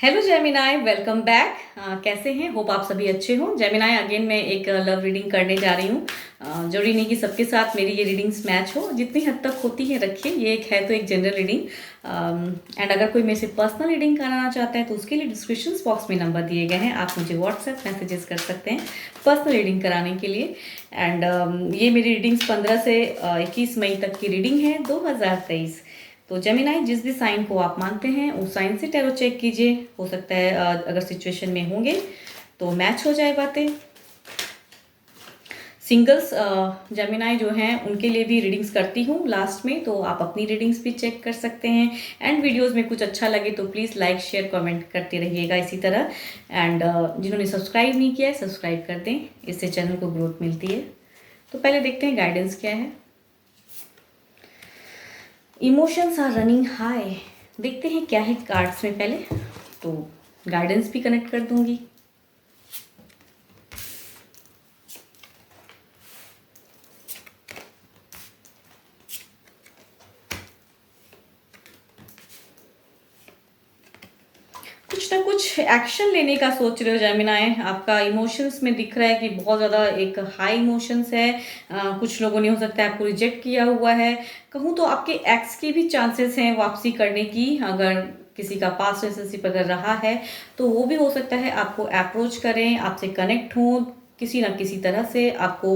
Hello Gemini, welcome back. कैसे हैं? Hope आप सभी अच्छे हों। जेमिनाई, अगेन मैं एक लव रीडिंग करने जा रही हूँ। जरूरी नहीं कि सबके साथ मेरी ये रीडिंग्स मैच हो, जितनी हद तक होती है रखिए। ये एक है तो एक जनरल रीडिंग। एंड अगर कोई मेरे से पर्सनल रीडिंग कराना चाहता है तो उसके लिए डिस्क्रिप्शन बॉक्स में नंबर दिए गए हैं, आप मुझे व्हाट्सएप मैसेजेस कर सकते हैं पर्सनल रीडिंग कराने के लिए। एंड ये मेरी रीडिंग्स 15 से 21 मई तक की रीडिंग है 2023। तो जेमिनाई, जिस भी साइन को आप मानते हैं उस साइन से टैरो चेक कीजिए। हो सकता है अगर सिचुएशन में होंगे तो मैच हो जाए बातें। सिंगल्स जेमिनाई जो हैं उनके लिए भी रीडिंग्स करती हूँ लास्ट में, तो आप अपनी रीडिंग्स भी चेक कर सकते हैं। एंड वीडियोस में कुछ अच्छा लगे तो प्लीज़ लाइक शेयर कमेंट करते रहिएगा इसी तरह। एंड जिन्होंने सब्सक्राइब नहीं किया है सब्सक्राइब कर दें, इससे चैनल को ग्रोथ मिलती है। तो पहले देखते हैं गाइडेंस क्या है। Emotions are running high. देखते हैं क्या है कार्ड्स में पहले, तो गाइडेंस भी कनेक्ट कर दूंगी। कुछ ना कुछ एक्शन लेने का सोच रहे हो जेमिनाई। आपका इमोशंस में दिख रहा है कि बहुत ज़्यादा एक हाई इमोशंस है। कुछ लोगों ने हो सकता है आपको रिजेक्ट किया हुआ है। कहूँ तो आपके एक्स की भी चांसेस हैं वापसी करने की। अगर किसी का पास्ट रिलेशनशिप अगर रहा है तो वो भी हो सकता है आपको अप्रोच करें, आपसे कनेक्ट हों, किसी ना किसी तरह से आपको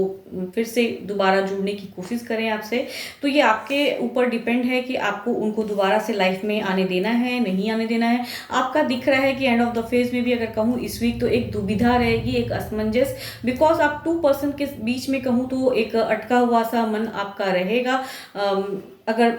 फिर से दोबारा जुड़ने की कोशिश करें आपसे। तो ये आपके ऊपर डिपेंड है कि आपको उनको दोबारा से लाइफ में आने देना है नहीं आने देना है। आपका दिख रहा है कि एंड ऑफ द फेज में भी अगर कहूँ इस वीक तो एक दुविधा रहेगी, एक असमंजस। बिकॉज आप टू पर्सन के बीच में कहूँ तो एक अटका हुआ सा मन आपका रहेगा। अगर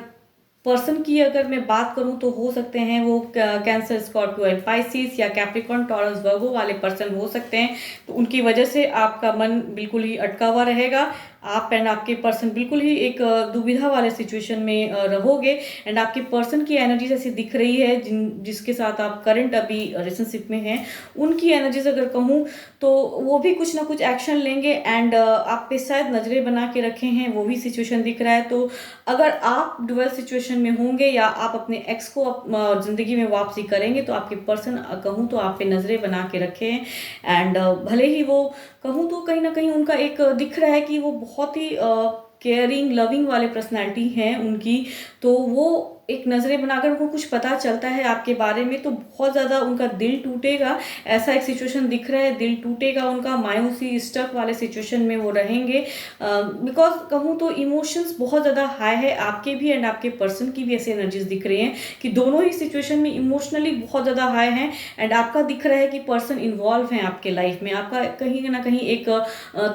पर्सन की अगर मैं बात करूं तो हो सकते हैं वो कैंसर, स्कॉर्पियो एंड पाइसिस या कैप्रिकॉर्न, टॉरस, वर्गो वाले पर्सन हो सकते हैं। तो उनकी वजह से आपका मन बिल्कुल ही अटका हुआ रहेगा। आप एंड आपके पर्सन बिल्कुल ही एक दुविधा वाले सिचुएशन में रहोगे। एंड आपके पर्सन की एनर्जीज ऐसी दिख रही है जिसके साथ आप करंट अभी रिलेशनशिप में हैं, उनकी एनर्जीज अगर कहूँ तो वो भी कुछ ना कुछ एक्शन लेंगे। एंड आप पे शायद नजरें बना के रखे हैं, वो भी सिचुएशन दिख रहा है। तो अगर आप डुअल सिचुएशन में होंगे या आप अपने एक्स को जिंदगी में वापसी करेंगे तो आपके पर्सन कहूँ तो आप पे नजरें बना के रखे हैं। एंड भले ही वो कहूँ तो कहीं ना कहीं उनका एक दिख रहा है कि वो बहुत ही केयरिंग लविंग वाले पर्सनालिटी हैं उनकी। तो वो एक नज़रें बनाकर उनको कुछ पता चलता है आपके बारे में तो बहुत ज़्यादा उनका दिल टूटेगा। ऐसा एक सिचुएशन दिख रहा है, दिल टूटेगा उनका, मायूसी स्टक वाले सिचुएशन में वो रहेंगे। बिकॉज कहूँ तो इमोशंस बहुत ज़्यादा हाई है आपके भी एंड आपके पर्सन की भी। ऐसी एनर्जीज दिख रही हैं कि दोनों ही सिचुएशन में इमोशनली बहुत ज़्यादा हाई हैं। एंड आपका दिख रहा है कि पर्सन इन्वॉल्व हैं आपके लाइफ में। आपका कहीं ना कहीं एक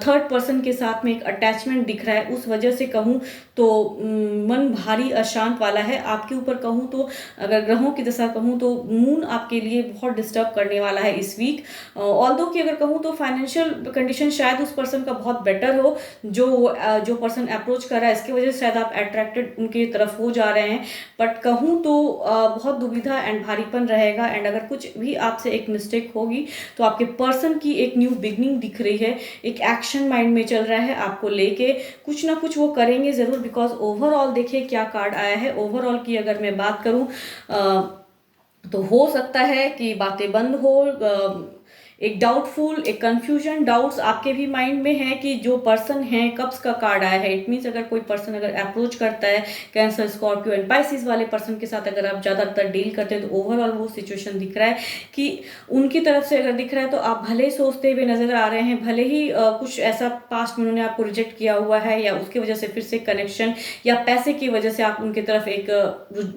थर्ड पर्सन के साथ में एक अटैचमेंट दिख रहा है। उस वजह से कहूँ तो मन भारी अशांत वाला है आपके ऊपर। कहूँ तो अगर ग्रहों की दशा कहूँ तो मून आपके लिए बहुत डिस्टर्ब करने वाला है इस वीक। ऑल्दो कि अगर कहूँ तो फाइनेंशियल कंडीशन शायद उस पर्सन का बहुत बेटर हो, जो पर्सन अप्रोच कर रहा है इसकी वजह से शायद आप अट्रैक्टेड उनकी तरफ हो जा रहे हैं। बट कहूँ तो बहुत दुविधा एंड भारीपन रहेगा। एंड अगर कुछ भी आपसे एक मिस्टेक होगी तो आपके पर्सन की एक न्यू बिगनिंग दिख रही है, एक एक्शन माइंड में चल रहा है आपको लेके। कुछ ना कुछ वो करेंगे ज़रूर। बिकॉज ओवरऑल देखिए क्या कार्ड आया है। ओवरऑल की अगर मैं बात करूँ तो हो सकता है कि बातें बंद हो, एक डाउटफुल, एक कंफ्यूजन, डाउट्स आपके भी माइंड में है कि जो पर्सन है, कब्स का कार्ड आया है। इट मीन्स अगर कोई पर्सन अगर अप्रोच करता है कैंसर, स्कॉर्पियो एंड पाइसिस वाले पर्सन के साथ अगर आप ज़्यादातर डील करते हैं तो ओवरऑल वो सिचुएशन दिख रहा है कि उनकी तरफ से अगर दिख रहा है तो आप भले सोचते हुए नजर आ रहे हैं, भले ही कुछ ऐसा पास्ट में उन्होंने आपको रिजेक्ट किया हुआ है या उसकी वजह से फिर से कनेक्शन या पैसे की वजह से आप उनकी तरफ एक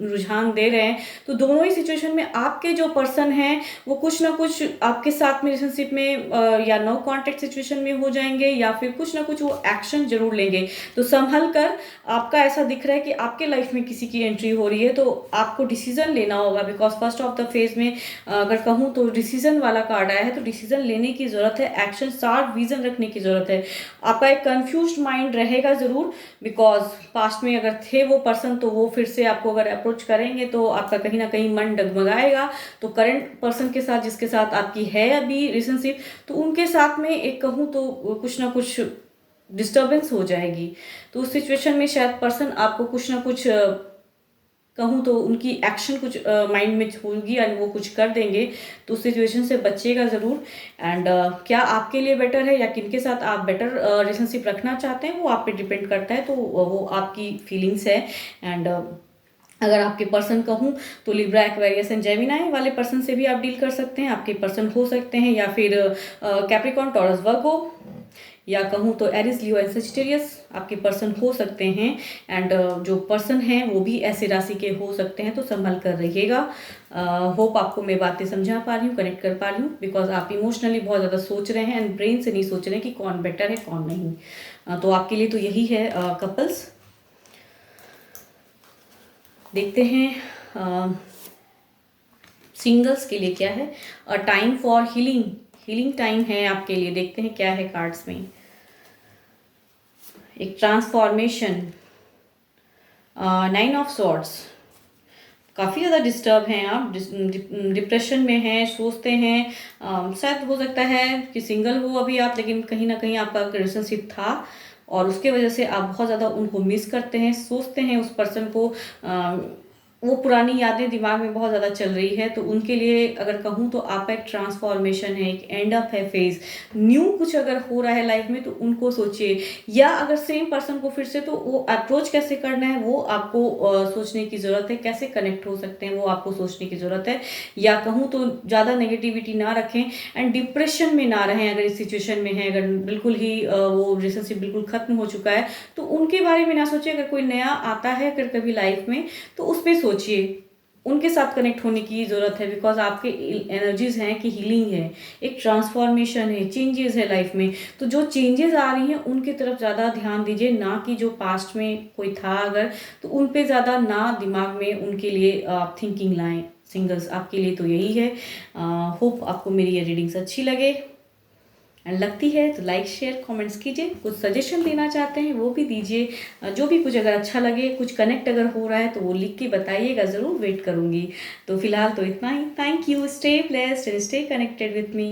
रुझान दे रहे हैं। तो दोनों ही सिचुएशन में आपके जो पर्सन हैं वो कुछ ना कुछ आपके साथ में रिलेशनशिप में या नो कांटेक्ट सिचुएशन में हो जाएंगे या फिर कुछ ना कुछ वो एक्शन जरूर लेंगे। तो संभल कर, आपका ऐसा दिख रहा है कि आपके लाइफ में किसी की एंट्री हो रही है तो आपको डिसीजन लेना होगा। Because first of the phase में अगर कहूँ तो डिसीजन वाला कार्ड आया है तो डिसीजन लेने की जरूरत है, एक्शन शार्प विजन रखने की जरूरत है। आपका एक कंफ्यूज्ड माइंड रहेगा जरूर। बिकॉज पास्ट में अगर थे वो पर्सन तो वो फिर से आपको अगर अप्रोच करेंगे तो आपका कहीं ना कहीं मन डगमगाएगा। तो करंट पर्सन के साथ जिसके साथ आपकी है अभी रिलेशनशिप, तो उनके साथ में एक कहूँ तो कुछ ना कुछ डिस्टर्बेंस हो जाएगी। तो उस सिचुएशन में शायद पर्सन आपको कुछ ना कुछ कहूँ तो उनकी एक्शन कुछ माइंड में होगी एंड वो कुछ कर देंगे, तो उस सिचुएशन से बचिएगा ज़रूर। एंड क्या आपके लिए बेटर है या किनके साथ आप बेटर रिलेशनशिप रखना चाहते हैं, वो आप पे डिपेंड करता है, तो वो आपकी फीलिंग्स है। एंड अगर आपके पर्सन कहूँ तो लिब्रा, एक्वेरियस एंड जेमिनाई वाले पर्सन से भी आप डील कर सकते हैं, आपके पर्सन हो सकते हैं, या फिर कैप्रिकॉर्न, टॉरस, वर्गो, या कहूँ तो एरिस, लियो एंड सजिटेरियस आपके पर्सन हो सकते हैं। एंड जो पर्सन हैं वो भी ऐसे राशि के हो सकते हैं, तो संभल कर रहिएगा। होप आपको मैं बातें समझा पा रही हूँ, कनेक्ट कर पा रही हूँ, बिकॉज आप इमोशनली बहुत ज़्यादा सोच रहे हैं एंड ब्रेन से नहीं सोच रहे हैं कि कौन बेटर है कौन नहीं। तो आपके लिए तो यही है कपल्स। देखते हैं सिंगल्स के लिए क्या है। A time for healing, healing time है आपके लिए। देखते हैं क्या है कार्ड्स में। एक ट्रांसफॉर्मेशन, 9 ऑफ सॉर्ड्स, काफ़ी ज़्यादा डिस्टर्ब हैं आप, डिप्रेशन में हैं, सोचते हैं। शायद हो सकता है कि सिंगल हो अभी आप, लेकिन कहीं ना कहीं आपका रिलेशनशिप था और उसके वजह से आप बहुत ज़्यादा उनको मिस करते हैं, सोचते हैं उस पर्सन को। वो पुरानी यादें दिमाग में बहुत ज़्यादा चल रही है, तो उनके लिए अगर कहूँ तो आपका एक ट्रांसफॉर्मेशन है, एक एंड अप है फेज, न्यू कुछ अगर हो रहा है लाइफ में तो उनको सोचिए। या अगर सेम पर्सन को फिर से, तो वो अप्रोच कैसे करना है वो आपको सोचने की ज़रूरत है, कैसे कनेक्ट हो सकते हैं वो आपको सोचने की ज़रूरत है। या कहूँ तो ज़्यादा नेगेटिविटी ना रखें एंड डिप्रेशन में ना रहें। अगर इस सिचुएशन में है, अगर बिल्कुल ही वो रिलेशनशिप बिल्कुल ख़त्म हो चुका है, तो उनके बारे में ना सोचिए। अगर कोई नया आता है अगर कभी लाइफ में, तो उस पर सोचिए, उनके साथ कनेक्ट होने की ज़रूरत है, बिकॉज आपके एनर्जीज हैं कि हीलिंग है, एक ट्रांसफॉर्मेशन है, चेंजेस है लाइफ में। तो जो चेंजेस आ रही हैं उनकी तरफ ज़्यादा ध्यान दीजिए, ना कि जो पास्ट में कोई था अगर, तो उन पे ज़्यादा ना दिमाग में उनके लिए आप थिंकिंग लाएं। सिंगल्स आपके लिए तो यही है। होप आपको मेरी ये रीडिंग्स अच्छी लगे एंड लगती है तो लाइक, शेयर, कमेंट्स कीजिए। कुछ सजेशन देना चाहते हैं वो भी दीजिए। जो भी कुछ अगर अच्छा लगे, कुछ कनेक्ट अगर हो रहा है तो वो लिख के बताइएगा, ज़रूर वेट करूँगी। तो फिलहाल तो इतना ही। Thank you, stay blessed and stay connected with me.